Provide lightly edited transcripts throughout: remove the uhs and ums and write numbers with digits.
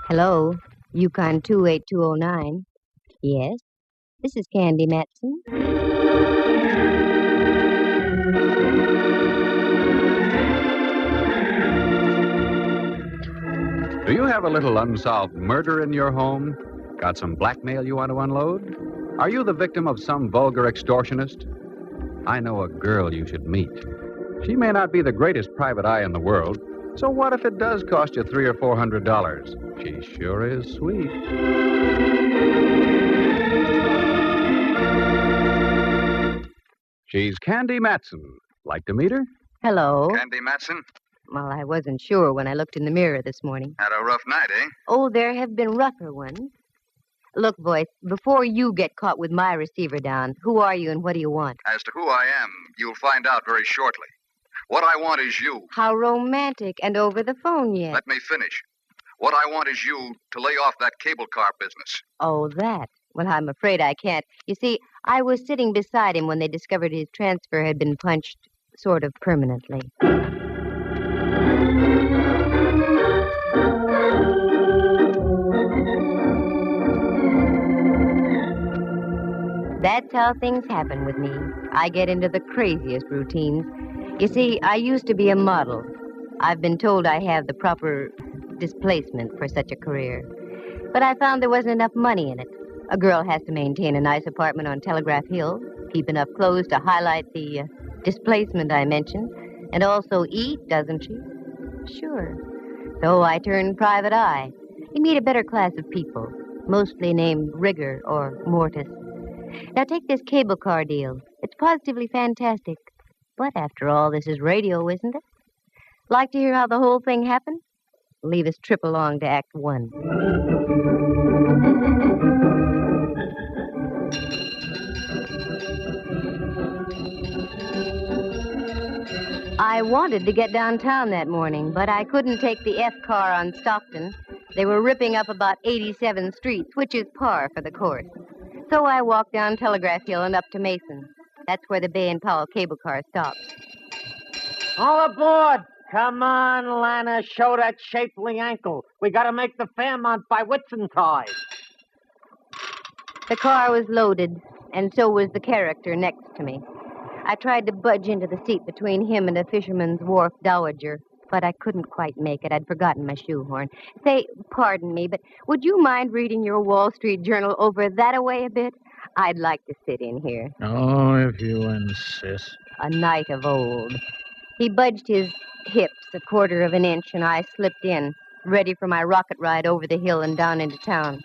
Hello, YUkon 28209. Yes, this is Candy Matson. Do you have a little unsolved murder in your home? Got some blackmail you want to unload? Are you the victim of some vulgar extortionist? I know a girl you should meet. She may not be the greatest private eye in the world, so what if it does cost you $300 or $400? She sure is sweet. She's Candy Matson. Like to meet her? Hello. Candy Matson? Well, I wasn't sure when I looked in the mirror this morning. Had a rough night, eh? Oh, there have been rougher ones. Look, voice, before you get caught with my receiver down, who are you and what do you want? As to who I am, you'll find out very shortly. What I want is you. How romantic, and over the phone yet. Let me finish. What I want is you to lay off that cable car business. Oh, that. Well, I'm afraid I can't. You see, I was sitting beside him when they discovered his transfer had been punched sort of permanently. That's how things happen with me. I get into the craziest routines. You see, I used to be a model. I've been told I have the proper displacement for such a career. But I found there wasn't enough money in it. A girl has to maintain a nice apartment on Telegraph Hill, keep enough clothes to highlight the displacement I mentioned, and also eat, doesn't she? Sure. So I turned private eye. You meet a better class of people, mostly named Rigor or Mortis. Now take this cable car deal. It's positively fantastic. But after all, this is radio, isn't it? Like to hear how the whole thing happened? Leave us trip along to Act 1. I wanted to get downtown that morning, but I couldn't take the F car on Stockton. They were ripping up about 87th Street, which is par for the course. So I walked down Telegraph Hill and up to Mason. That's where the Bay and Powell cable car stops. All aboard! Come on, Lana, show that shapely ankle. We gotta make the Fairmont by Whitsuntide. The car was loaded, and so was the character next to me. I tried to budge into the seat between him and a Fisherman's Wharf dowager, but I couldn't quite make it. I'd forgotten my shoehorn. Say, pardon me, but would you mind reading your Wall Street Journal over that-a-way a bit? I'd like to sit in here. Oh, if you insist. A knight of old. He budged his hips a quarter of an inch, and I slipped in, ready for my rocket ride over the hill and down into town.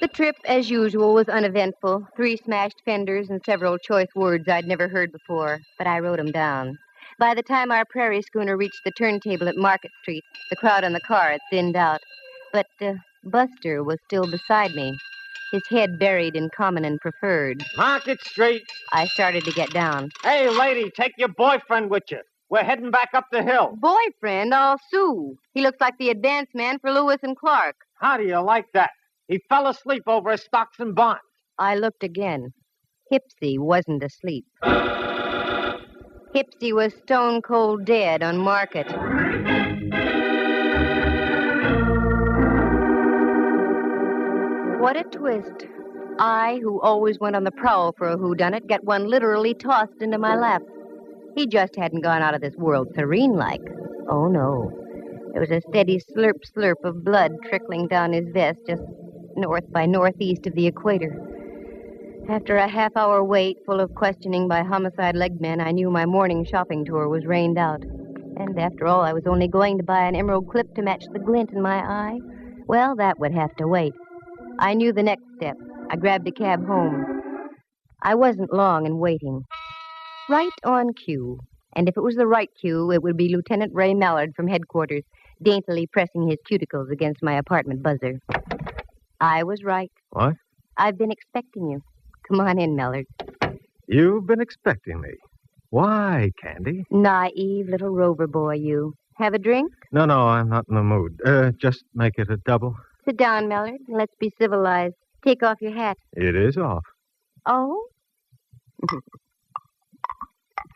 The trip, as usual, was uneventful. 3 smashed fenders and several choice words I'd never heard before, but I wrote them down. By the time our prairie schooner reached the turntable at Market Street, the crowd on the car had thinned out. But Buster was still beside me, his head buried in common and preferred. Market Street. I started to get down. Hey, lady, take your boyfriend with you. We're heading back up the hill. Boyfriend? I'll sue. He looks like the advance man for Lewis and Clark. How do you like that? He fell asleep over his stocks and bonds. I looked again. Hipsy wasn't asleep. Hipsy was stone cold dead on Market. What a twist. I, who always went on the prowl for a whodunit, get one literally tossed into my lap. He just hadn't gone out of this world serene-like. Oh, no. There was a steady slurp of blood trickling down his vest just north by northeast of the equator. After a half-hour wait full of questioning by homicide legmen, I knew my morning shopping tour was rained out. And after all, I was only going to buy an emerald clip to match the glint in my eye. Well, that would have to wait. I knew the next step. I grabbed a cab home. I wasn't long in waiting. Right on cue. And if it was the right cue, it would be Lieutenant Ray Mallard from headquarters, daintily pressing his cuticles against my apartment buzzer. I was right. What? I've been expecting you. Come on in, Mallard. You've been expecting me. Why, Candy? Naive little rover boy, you. Have a drink? No, I'm not in the mood. Just make it a double. Sit down, Mallard, and let's be civilized. Take off your hat. It is off. Oh?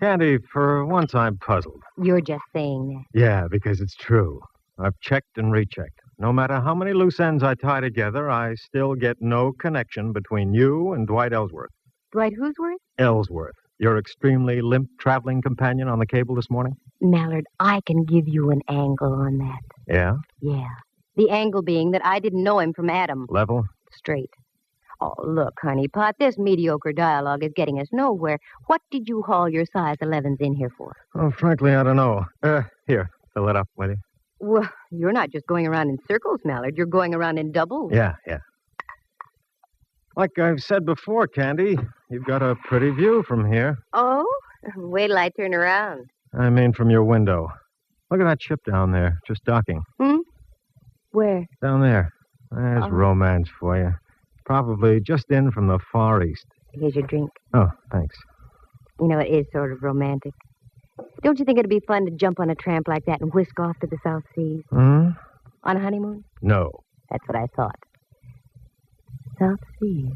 Candy, for once I'm puzzled. You're just saying that. Yeah, because it's true. I've checked and rechecked. No matter how many loose ends I tie together, I still get no connection between you and Dwight Ellsworth. Dwight Who'sworth? Ellsworth, your extremely limp traveling companion on the cable this morning? Mallard, I can give you an angle on that. Yeah? Yeah. The angle being that I didn't know him from Adam. Level? Straight. Oh, look, honeypot, this mediocre dialogue is getting us nowhere. What did you haul your size 11s in here for? Oh, frankly, I don't know. Here, fill it up, will you? Well, you're not just going around in circles, Mallard. You're going around in doubles. Yeah. Like I've said before, Candy, you've got a pretty view from here. Oh? Wait till I turn around. I mean from your window. Look at that ship down there, just docking. Where? Down there. There's romance for you. Probably just in from the Far East. Here's your drink. Oh, thanks. You know, it is sort of romantic. Don't you think it'd be fun to jump on a tramp like that and whisk off to the South Seas? Hmm? On a honeymoon? No. That's what I thought. South Seas.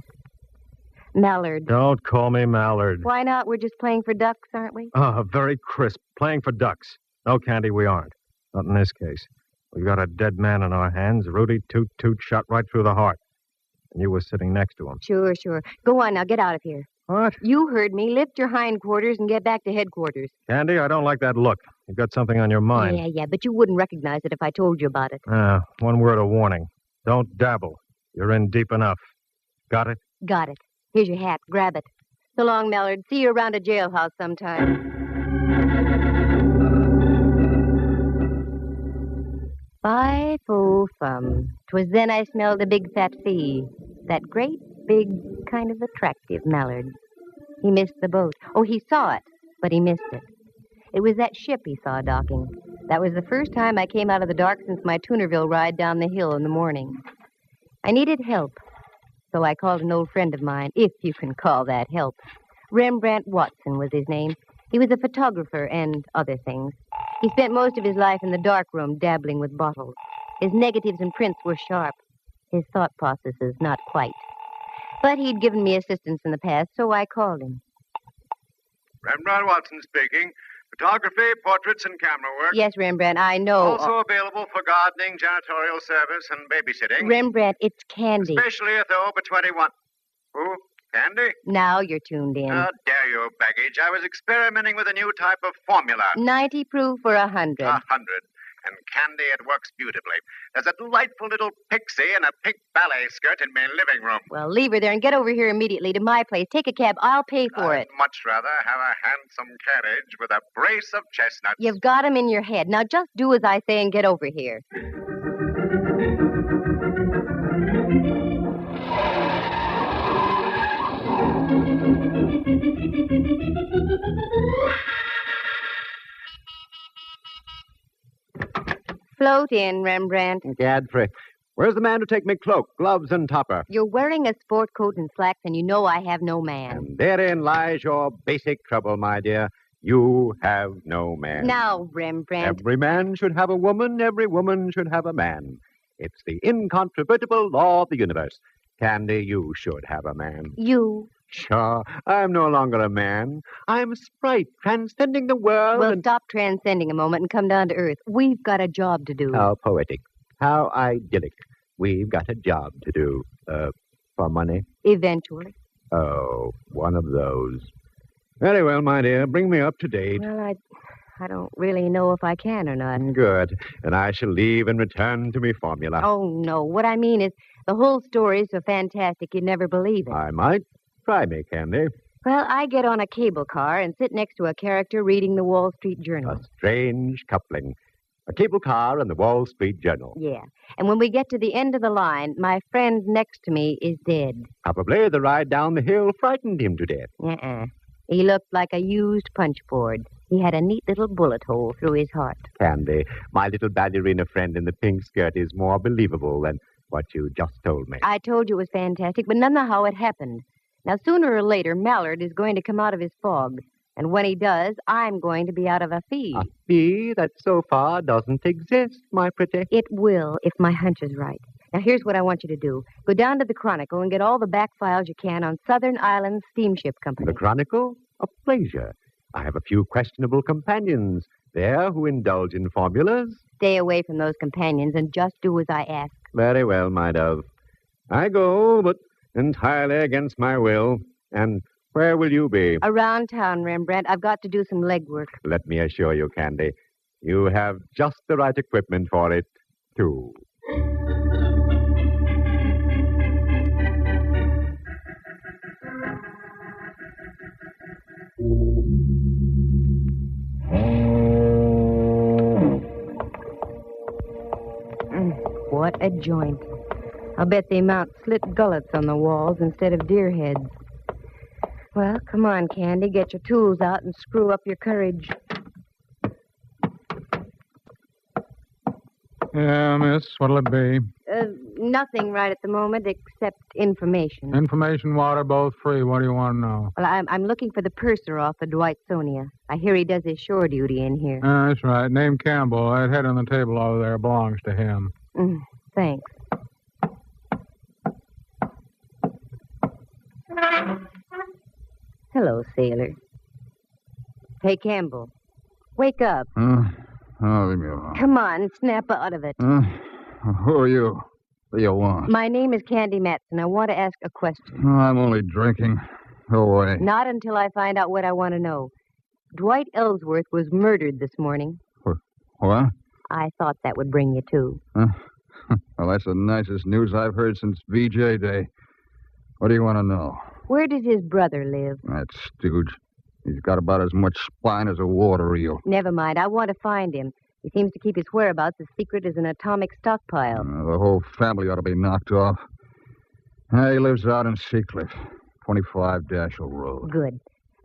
Mallard. Don't call me Mallard. Why not? We're just playing for ducks, aren't we? Very crisp. Playing for ducks. No, Candy, we aren't. Not in this case. We've got a dead man in our hands. Rudy Toot Toot shot right through the heart. And you were sitting next to him. Sure. Go on now. Get out of here. What? You heard me. Lift your hindquarters and get back to headquarters. Candy, I don't like that look. You've got something on your mind. Yeah, but you wouldn't recognize it if I told you about it. One word of warning. Don't dabble. You're in deep enough. Got it? Got it. Here's your hat. Grab it. So long, Mallard. See you around a jailhouse sometime. Fie, fo, fum. 'Twas then I smelled a big fat fee. That great, big, kind of attractive Mallard. He missed the boat. Oh, he saw it, but he missed it. It was that ship he saw docking. That was the first time I came out of the dark since my Tunerville ride down the hill in the morning. I needed help, so I called an old friend of mine, if you can call that help. Rembrandt Watson was his name. He was a photographer and other things. He spent most of his life in the darkroom dabbling with bottles. His negatives and prints were sharp. His thought processes, not quite. But he'd given me assistance in the past, so I called him. Rembrandt Watson speaking. Photography, portraits, and camera work. Yes, Rembrandt, I know. Also available for gardening, janitorial service, and babysitting. Rembrandt, it's Candy. Especially if they're over 21. Who? Candy? Now you're tuned in. How dare you, baggage. I was experimenting with a new type of formula. 90 proof for 100. 100. And Candy, it works beautifully. There's a delightful little pixie in a pink ballet skirt in my living room. Well, leave her there and get over here immediately to my place. Take a cab. I'll pay for it. I'd much rather have a handsome carriage with a brace of chestnuts. You've got 'em in your head. Now just do as I say and get over here. Float in, Rembrandt. Gadfrey. Where's the man to take me cloak, gloves, and topper? You're wearing a sport coat and slacks, and you know I have no man. And therein lies your basic trouble, my dear. You have no man. Now, Rembrandt. Every man should have a woman. Every woman should have a man. It's the incontrovertible law of the universe. Candy, you should have a man. You. Sure, I'm no longer a man. I'm a sprite transcending the world. Well, stop transcending a moment and come down to earth. We've got a job to do. How poetic. How idyllic. We've got a job to do. For money? Eventually. Oh, one of those. Very well, my dear. Bring me up to date. Well, I don't really know if I can or not. Good. And I shall leave and return to me formula. Oh, no. What I mean is, the whole story is so fantastic you'd never believe it. I might. Try me, Candy. Well, I get on a cable car and sit next to a character reading the Wall Street Journal. A strange coupling. A cable car and the Wall Street Journal. Yeah. And when we get to the end of the line, my friend next to me is dead. Probably the ride down the hill frightened him to death. Uh-uh. He looked like a used punch board. He had a neat little bullet hole through his heart. Candy, my little ballerina friend in the pink skirt is more believable than what you just told me. I told you it was fantastic, but none know how it happened. Now, sooner or later, Mallard is going to come out of his fog. And when he does, I'm going to be out of a fee. A fee that so far doesn't exist, my pretty. It will, if my hunch is right. Now, here's what I want you to do. Go down to the Chronicle and get all the back files you can on Southern Islands Steamship Company. The Chronicle? A pleasure. I have a few questionable companions. there who indulge in formulas. Stay away from those companions and just do as I ask. Very well, my dove. I go, but entirely against my will. And where will you be? Around town, Rembrandt. I've got to do some legwork. Let me assure you, Candy, you have just the right equipment for it, too. What a joint. I'll bet they mount slit gullets on the walls instead of deer heads. Well, come on, Candy. Get your tools out and screw up your courage. Yeah, miss, what'll it be? Nothing right at the moment except information. Information, water, both free. What do you want to know? Well, I'm looking for the purser off the Dwight-Sonia. I hear he does his shore duty in here. That's right. Name Campbell. That head on the table over there belongs to him. Thanks. Hello, sailor. Hey, Campbell. Wake up. Leave me alone. Come on, snap out of it. Who are you? What do you want? My name is Candy Matson. I want to ask a question. I'm only drinking. Go away. Not until I find out what I want to know. Dwight Ellsworth was murdered this morning. What? I thought that would bring you to. Well, that's the nicest news I've heard since VJ Day. What do you want to know? Where does his brother live? That stooge. He's got about as much spine as a water eel. Never mind. I want to find him. He seems to keep his whereabouts as secret as an atomic stockpile. The whole family ought to be knocked off. He lives out in Seacliff, 25 Dashel Road. Good.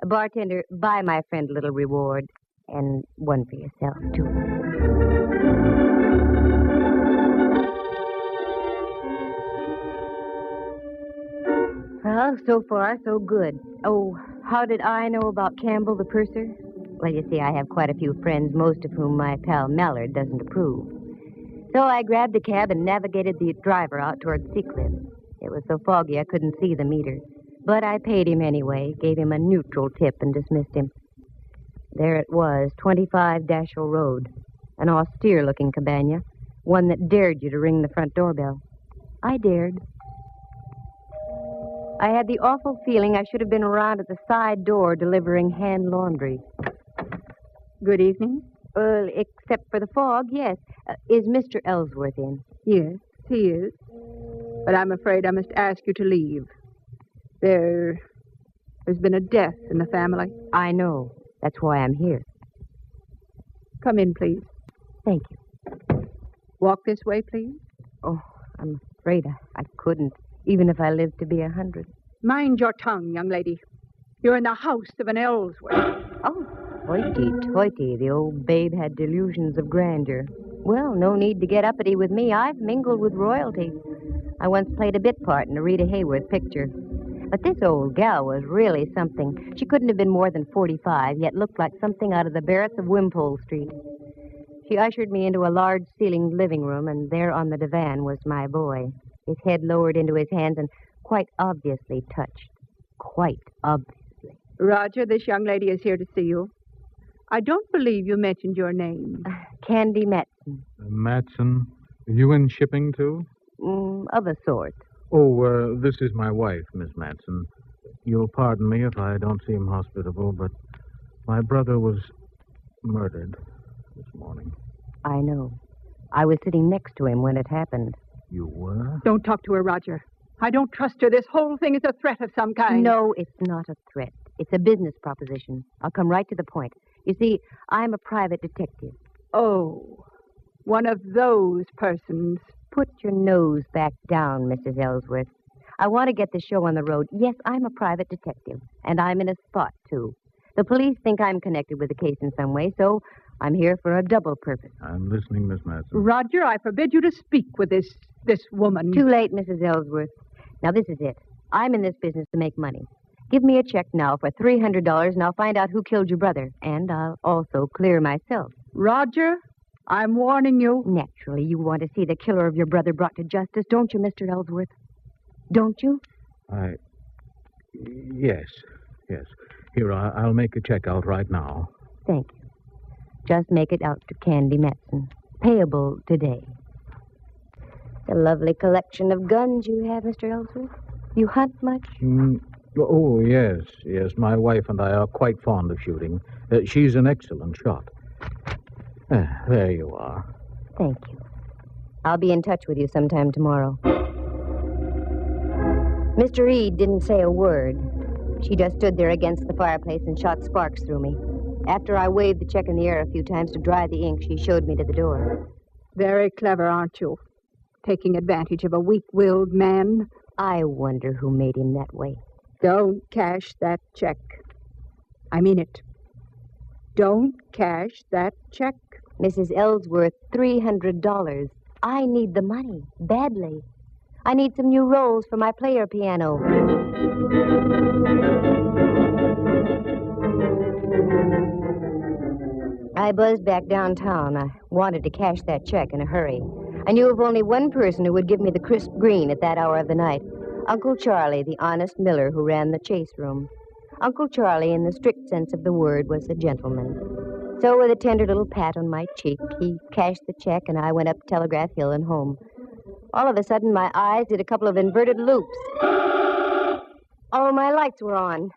Bartender, buy my friend a little reward. And one for yourself, too. Well, so far, so good. Oh, how did I know about Campbell, the purser? Well, you see, I have quite a few friends, most of whom my pal Mallard doesn't approve. So I grabbed a cab and navigated the driver out toward Seacliff. It was so foggy I couldn't see the meter. But I paid him anyway, gave him a neutral tip, and dismissed him. There it was, 25 Dashel Road. An austere-looking cabana, one that dared you to ring the front doorbell. I dared. I had the awful feeling I should have been around at the side door delivering hand laundry. Good evening. Except for the fog, yes. Is Mr. Ellsworth in? Yes, he is. But I'm afraid I must ask you to leave. There's been a death in the family. I know. That's why I'm here. Come in, please. Thank you. Walk this way, please. Oh, I'm afraid I couldn't, even if I lived to be 100. Mind your tongue, young lady. You're in the house of an Ellsworth. Oh, hoity-toity. The old babe had delusions of grandeur. Well, no need to get uppity with me. I've mingled with royalty. I once played a bit part in a Rita Hayworth picture. But this old gal was really something. She couldn't have been more than 45, yet looked like something out of the Barretts of Wimpole Street. She ushered me into a large-ceilinged living room, and there on the divan was my boy, his head lowered into his hands and quite obviously touched. Quite obviously. Roger, this young lady is here to see you. I don't believe you mentioned your name. Candy Matson. Matson? Are you in shipping, too? Of a sort. Oh, this is my wife, Miss Matson. You'll pardon me if I don't seem hospitable, but my brother was murdered this morning. I know. I was sitting next to him when it happened. You were? Don't talk to her, Roger. I don't trust her. This whole thing is a threat of some kind. No, it's not a threat. It's a business proposition. I'll come right to the point. You see, I'm a private detective. Oh, one of those persons. Put your nose back down, Mrs. Ellsworth. I want to get the show on the road. Yes, I'm a private detective, and I'm in a spot, too. The police think I'm connected with the case in some way, so I'm here for a double purpose. I'm listening, Miss Matson. Roger, I forbid you to speak with this woman. Too late, Mrs. Ellsworth. Now, this is it. I'm in this business to make money. Give me a check now for $300, and I'll find out who killed your brother. And I'll also clear myself. Roger, I'm warning you. Naturally, you want to see the killer of your brother brought to justice, don't you, Mr. Ellsworth? Don't you? Yes. Here, I'll make a check out right now. Thank you. Just make it out to Candy Matson. Payable today. It's a lovely collection of guns you have, Mr. Ellsworth. You hunt much? Oh, yes. Yes, my wife and I are quite fond of shooting. She's an excellent shot. There you are. Thank you. I'll be in touch with you sometime tomorrow. Mr. Reed didn't say a word. She just stood there against the fireplace and shot sparks through me. After I waved the check in the air a few times to dry the ink, she showed me to the door. Very clever, aren't you? Taking advantage of a weak-willed man. I wonder who made him that way. Don't cash that check. I mean it. Don't cash that check. Mrs. Ellsworth, $300. I need the money, badly. I need some new rolls for my player piano. I buzzed back downtown. I wanted to cash that check in a hurry. I knew of only one person who would give me the crisp green at that hour of the night. Uncle Charlie, the honest miller who ran the chase room. Uncle Charlie, in the strict sense of the word, was a gentleman. So with a tender little pat on my cheek, he cashed the check, and I went up Telegraph Hill and home. All of a sudden, my eyes did a couple of inverted loops. Oh, my lights were on.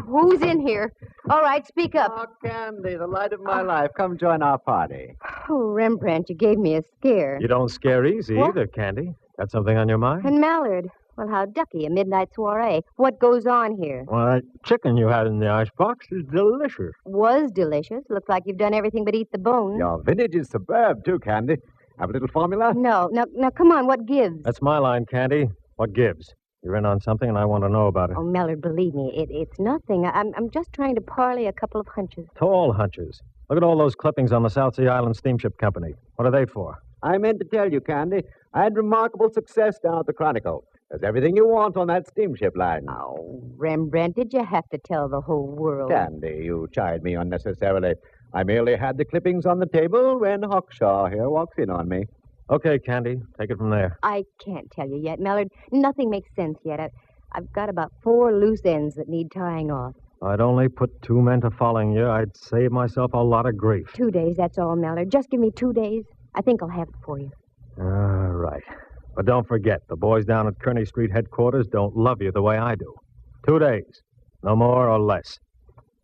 Who's in here? All right, speak up. Oh, Candy, the light of my life. Come join our party. Oh, Rembrandt, you gave me a scare. You don't scare easy either, Candy. Got something on your mind? And Mallard. Well, how ducky, a midnight soiree. What goes on here? Well, that chicken you had in the icebox is delicious. Was delicious. Looks like you've done everything but eat the bone. Your vintage is superb, too, Candy. Have a little formula? No. Now, come on, what gives? That's my line, Candy. What gives? You're in on something, and I want to know about it. Oh, Mallard, believe me, it's nothing. I'm just trying to parlay a couple of hunches. Tall hunches. Look at all those clippings on the South Sea Island Steamship Company. What are they for? I meant to tell you, Candy, I had remarkable success down at the Chronicle. There's everything you want on that steamship line. Oh, Rembrandt, did you have to tell the whole world? Candy, you chide me unnecessarily. I merely had the clippings on the table when Hawkshaw here walks in on me. Okay, Candy, take it from there. I can't tell you yet, Mallard. Nothing makes sense yet. I've got about 4 loose ends that need tying off. If I'd only put 2 men to following you, I'd save myself a lot of grief. 2 days, that's all, Mallard. Just give me 2 days. I think I'll have it for you. All right. But don't forget, the boys down at Kearney Street headquarters don't love you the way I do. 2 days. No more or less.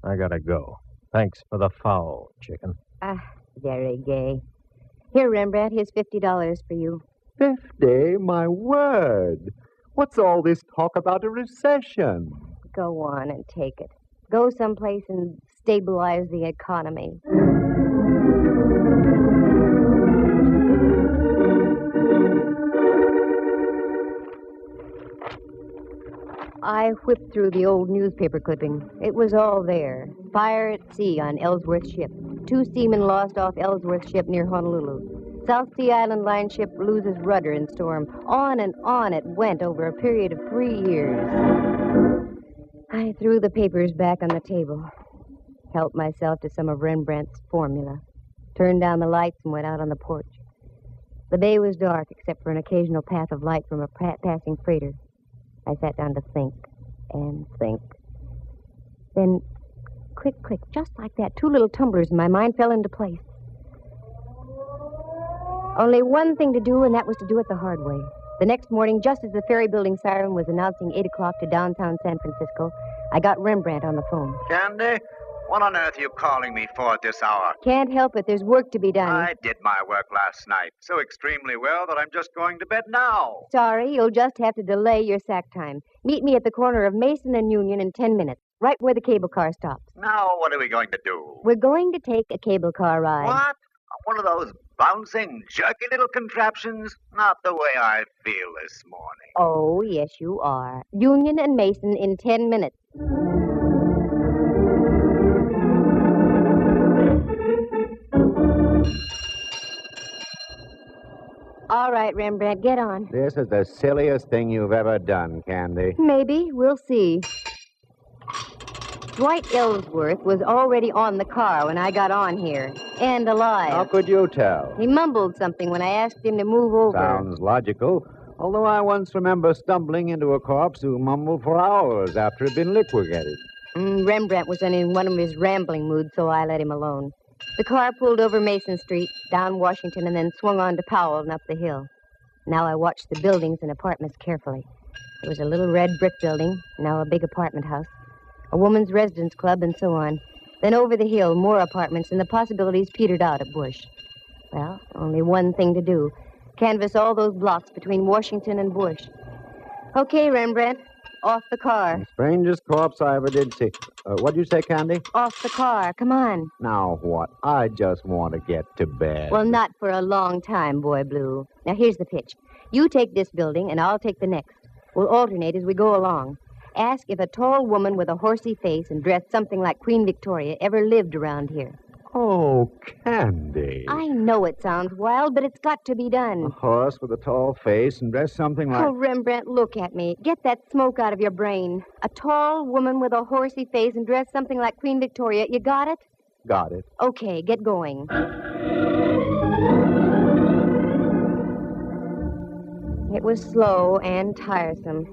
I gotta go. Thanks for the fowl, chicken. Very gay. Here, Rembrandt, here's $50 for you. 50? My word. What's all this talk about a recession? Go on and take it. Go someplace and stabilize the economy. I whipped through the old newspaper clipping. It was all there. Fire at sea on Ellsworth ship. 2 seamen lost off Ellsworth ship near Honolulu. South Sea Island line ship loses rudder in storm. On and on it went over a period of 3 years. I threw the papers back on the table. Helped myself to some of Rembrandt's formula. Turned down the lights and went out on the porch. The bay was dark except for an occasional path of light from a passing freighter. I sat down to think and think. Then, click, just like that, 2 little tumblers in my mind fell into place. Only one thing to do, and that was to do it the hard way. The next morning, just as the ferry building siren was announcing 8 o'clock to downtown San Francisco, I got Rembrandt on the phone. Candy, what on earth are you calling me for at this hour? Can't help it. There's work to be done. I did my work last night so extremely well that I'm just going to bed now. Sorry, you'll just have to delay your sack time. Meet me at the corner of Mason and Union in 10 minutes, right where the cable car stops. Now, what are we going to do? We're going to take a cable car ride. What? One of those bouncing, jerky little contraptions? Not the way I feel this morning. Oh, yes, you are. Union and Mason in 10 minutes. All right, Rembrandt, get on. This is the silliest thing you've ever done, Candy. Maybe. We'll see. Dwight Ellsworth was already on the car when I got on here, and alive. How could you tell? He mumbled something when I asked him to move over. Sounds logical, although I once remember stumbling into a corpse who mumbled for hours after it had been liquidated. Rembrandt was in one of his rambling moods, so I let him alone. The car pulled over Mason Street, down Washington, and then swung on to Powell and up the hill. Now I watched the buildings and apartments carefully. There was a little red brick building, now a big apartment house, a woman's residence club, and so on. Then over the hill, more apartments, and the possibilities petered out at Bush. Well, only one thing to do. Canvass all those blocks between Washington and Bush. Okay, Rembrandt. Off the car. Strangest corpse I ever did see. What'd you say, Candy? Off the car. Come on. Now what? I just want to get to bed. Well, not for a long time, Boy Blue. Now, here's the pitch. You take this building, and I'll take the next. We'll alternate as we go along. Ask if a tall woman with a horsey face and dressed something like Queen Victoria ever lived around here. Oh, Candy. I know it sounds wild, but it's got to be done. A horse with a tall face and dressed something like... Oh, Rembrandt, look at me. Get that smoke out of your brain. A tall woman with a horsey face and dressed something like Queen Victoria. You got it? Got it. Okay, get going. It was slow and tiresome.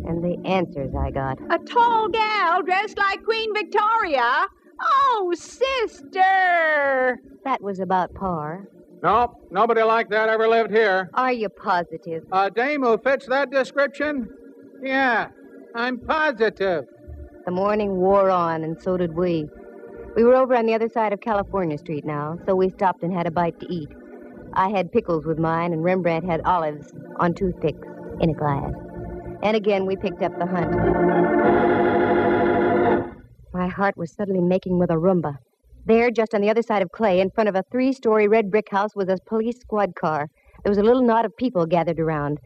And the answers I got. A tall gal dressed like Queen Victoria? Oh, sister! That was about par. Nope, nobody like that ever lived here. Are you positive? A dame who fits that description? Yeah, I'm positive. The morning wore on, and so did we. We were over on the other side of California Street now, so we stopped and had a bite to eat. I had pickles with mine, and Rembrandt had olives on toothpicks in a glass. And again, we picked up the hunt. My heart was suddenly making with a rumba. There, just on the other side of Clay, in front of a 3-story red brick house, was a police squad car. There was a little knot of people gathered around.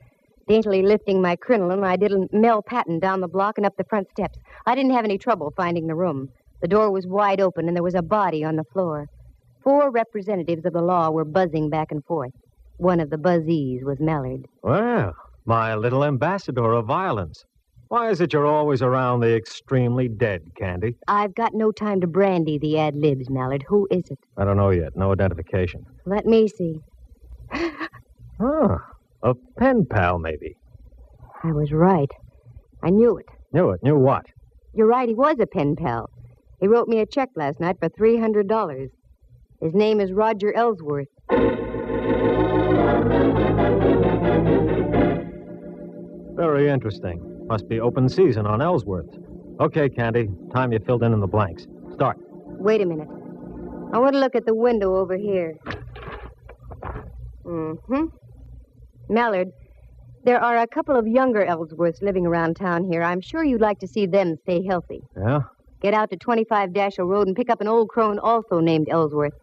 Daintily lifting my crinoline, I did a Mel Patton down the block and up the front steps. I didn't have any trouble finding the room. The door was wide open, and there was a body on the floor. 4 representatives of the law were buzzing back and forth. One of the buzzees was Mallard. Well, my little ambassador of violence. Why is it you're always around the extremely dead, Candy? I've got no time to brandy the ad-libs, Mallard. Who is it? I don't know yet. No identification. Let me see. Huh. A pen pal, maybe. I was right. I knew it. Knew it? Knew what? You're right, he was a pen pal. He wrote me a check last night for $300. His name is Roger Ellsworth. Very interesting. Must be open season on Ellsworth. Okay, Candy. Time you filled in the blanks. Start. Wait a minute. I want to look at the window over here. Mallard, there are a couple of younger Ellsworths living around town here. I'm sure you'd like to see them stay healthy. Yeah? Get out to 25 Dashiell Road and pick up an old crone also named Ellsworth.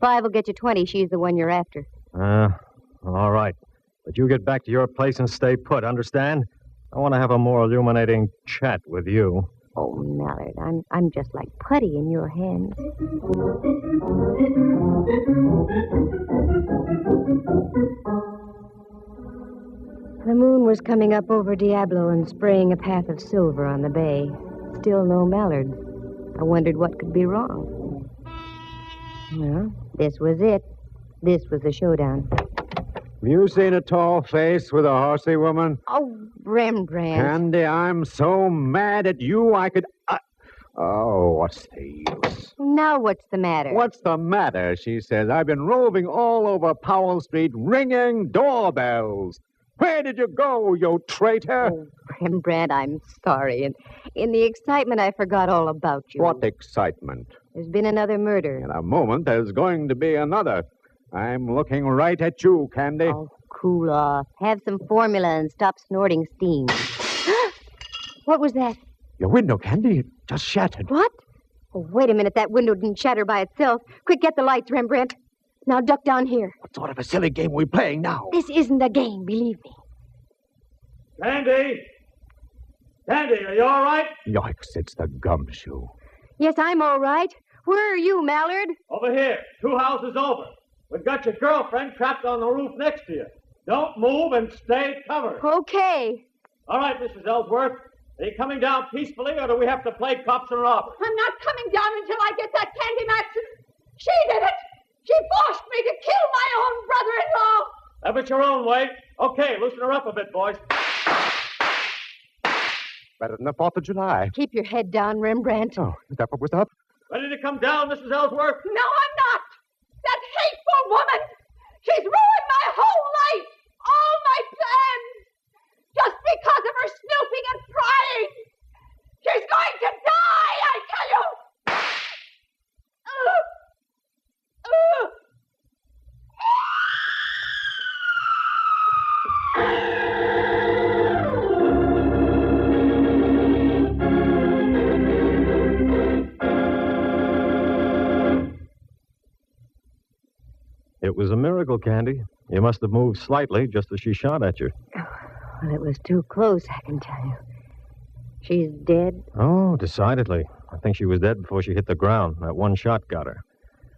5 will get you 20. She's the one you're after. All right. But you get back to your place and stay put, understand? I want to have a more illuminating chat with you. Oh, Mallard, I'm just like putty in your hands. The moon was coming up over Diablo and spraying a path of silver on the bay. Still no Mallard. I wondered what could be wrong. Well, this was it. This was the showdown. Have you seen a tall face with a horsey woman? Oh, Rembrandt. Candy, I'm so mad at you I could... Oh, what's the use? Now what's the matter? What's the matter, she says. I've been roving all over Powell Street ringing doorbells. Where did you go, you traitor? Oh, Rembrandt, I'm sorry. And in the excitement, I forgot all about you. What excitement? There's been another murder. In a moment, there's going to be another. I'm looking right at you, Candy. Oh, cool off. Have some formula and stop snorting steam. What was that? Your window, Candy. It just shattered. What? Oh, wait a minute. That window didn't shatter by itself. Quick, get the lights, Rembrandt. Now duck down here. What sort of a silly game are we playing now? This isn't a game, believe me. Candy! Candy, are you all right? Yikes, it's the gumshoe. Yes, I'm all right. Where are you, Mallard? Over here, 2 houses over. We've got your girlfriend trapped on the roof next to you. Don't move and stay covered. Okay. All right, Mrs. Ellsworth. Are you coming down peacefully, or do we have to play cops and robbers? I'm not coming down until I get that Candy Matson. She did it. She forced me to kill my own brother-in-law. Have it your own way. Okay, loosen her up a bit, boys. Better than the 4th of July. Keep your head down, Rembrandt. Oh, is that what was up? Ready to come down, Mrs. Ellsworth? No, I'm not. That hateful woman. She's ruined my whole life. All my plans. Just because of her snooping and prying. She's going to die, I tell you. It was a miracle, Candy. You must have moved slightly just as she shot at you. Well, it was too close, I can tell you. She's dead? Oh, decidedly. I think she was dead before she hit the ground. That one shot got her.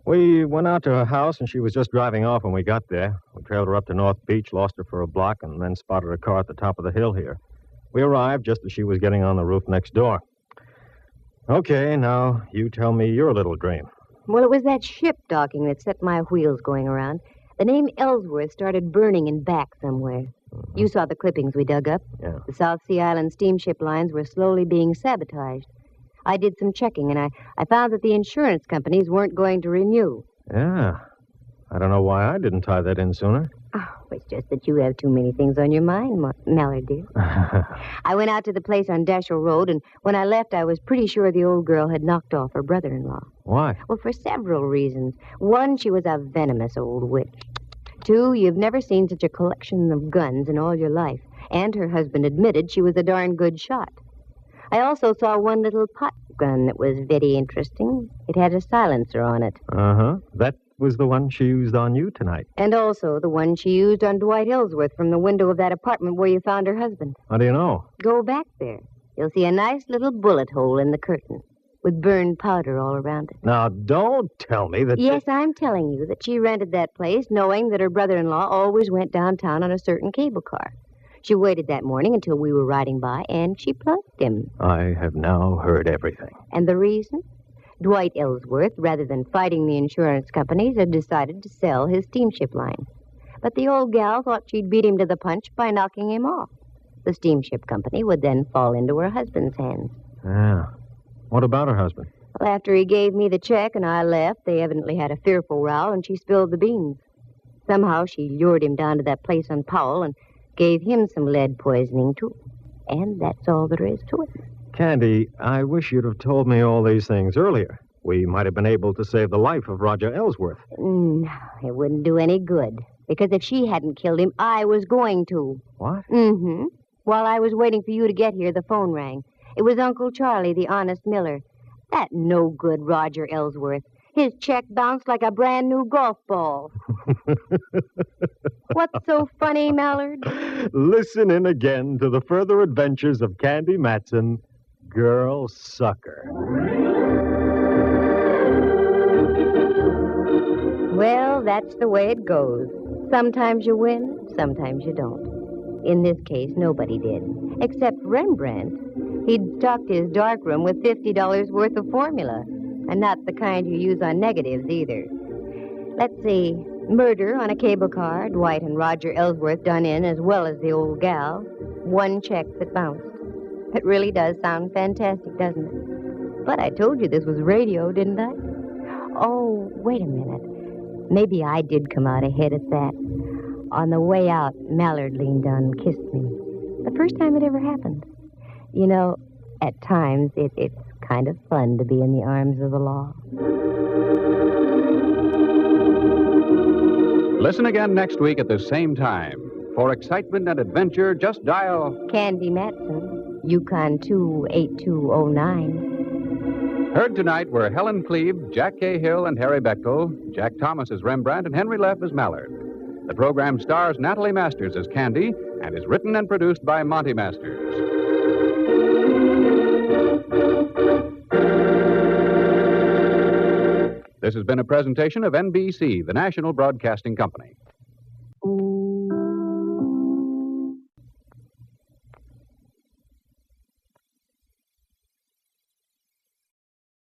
We went out to her house, and she was just driving off when we got there. We trailed her up to North Beach, lost her for a block, and then spotted her car at the top of the hill here. We arrived just as she was getting on the roof next door. Okay, now you tell me your little dream. Well, it was that ship docking that set my wheels going around. The name Ellsworth started burning in back somewhere. Mm-hmm. You saw the clippings we dug up. Yeah. The South Sea Island steamship lines were slowly being sabotaged. I did some checking, and I found that the insurance companies weren't going to renew. Yeah. I don't know why I didn't tie that in sooner. Oh, it's just that you have too many things on your mind, Mallard, dear. I went out to the place on Dashiell Road, and when I left, I was pretty sure the old girl had knocked off her brother-in-law. Why? Well, for several reasons. One, she was a venomous old witch. Two, you've never seen such a collection of guns in all your life. And her husband admitted she was a darn good shot. I also saw one little pot gun that was very interesting. It had a silencer on it. Uh-huh. That was the one she used on you tonight. And also the one she used on Dwight Ellsworth from the window of that apartment where you found her husband. How do you know? Go back there. You'll see a nice little bullet hole in the curtain with burned powder all around it. Now, don't tell me that... Yes, I'm telling you that she rented that place knowing that her brother-in-law always went downtown on a certain cable car. She waited that morning until we were riding by, and she plunked him. I have now heard everything. And the reason? Dwight Ellsworth, rather than fighting the insurance companies, had decided to sell his steamship line. But the old gal thought she'd beat him to the punch by knocking him off. The steamship company would then fall into her husband's hands. Yeah. What about her husband? Well, after he gave me the check and I left, they evidently had a fearful row, and she spilled the beans. Somehow she lured him down to that place on Powell and gave him some lead poisoning, too. And that's all there is to it. Candy, I wish you'd have told me all these things earlier. We might have been able to save the life of Roger Ellsworth. No, it wouldn't do any good. Because if she hadn't killed him, I was going to. What? Mm-hmm. While I was waiting for you to get here, the phone rang. It was Uncle Charlie, the honest miller. That no-good Roger Ellsworth. His check bounced like a brand-new golf ball. What's so funny, Mallard? Listen in again to the further adventures of Candy Matson, Girl Sucker. Well, that's the way it goes. Sometimes you win, sometimes you don't. In this case, nobody did, except Rembrandt. He'd stocked his darkroom with $50 worth of formula, and not the kind you use on negatives either. Let's see. Murder on a cable car, Dwight and Roger Ellsworth done in as well as the old gal. One check that bounced. It really does sound fantastic, doesn't it? But I told you this was radio, didn't I? Oh, wait a minute. Maybe I did come out ahead at that. On the way out, Mallard leaned down and kissed me. The first time it ever happened. You know, at times it's kind of fun to be in the arms of the law. Listen again next week at the same time. For excitement and adventure, just dial... Candy Matson, YUkon 28209. Heard tonight were Helen Cleve, Jack Cahill, and Harry Bechtel, Jack Thomas as Rembrandt, and Henry Leff as Mallard. The program stars Natalie Masters as Candy and is written and produced by Monty Masters. This has been a presentation of NBC, the national broadcasting company.